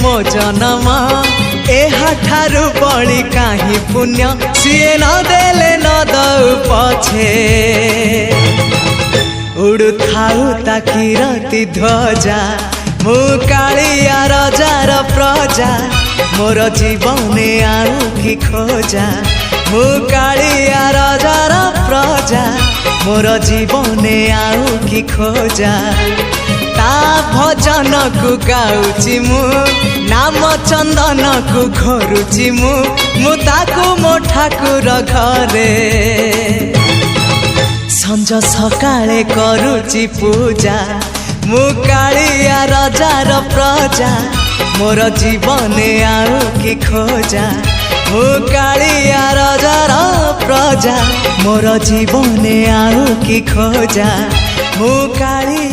मो जन्म एहाठारु बड़ी काहि पुण्य सीए न देले न दउ पछे उड़ु थाउ ताकि रति ध्वजा मु कालिया रजार प्रजा मोर जीवने आउ कि खोजा मु कालिया रजार प्रजा मोर जीवने आउ कि खोजा ता भजन को गाउची मु नाम चंदन को घरुची मु ताकू मो ठाकुर घरे संज सकाळे करुची पूजा मु कालिया रजार प्रजा मोर जीवने आउ कि खोजा मु कालिया रजार प्रजा मोर जीवने आउ कि खोजा मु कालिया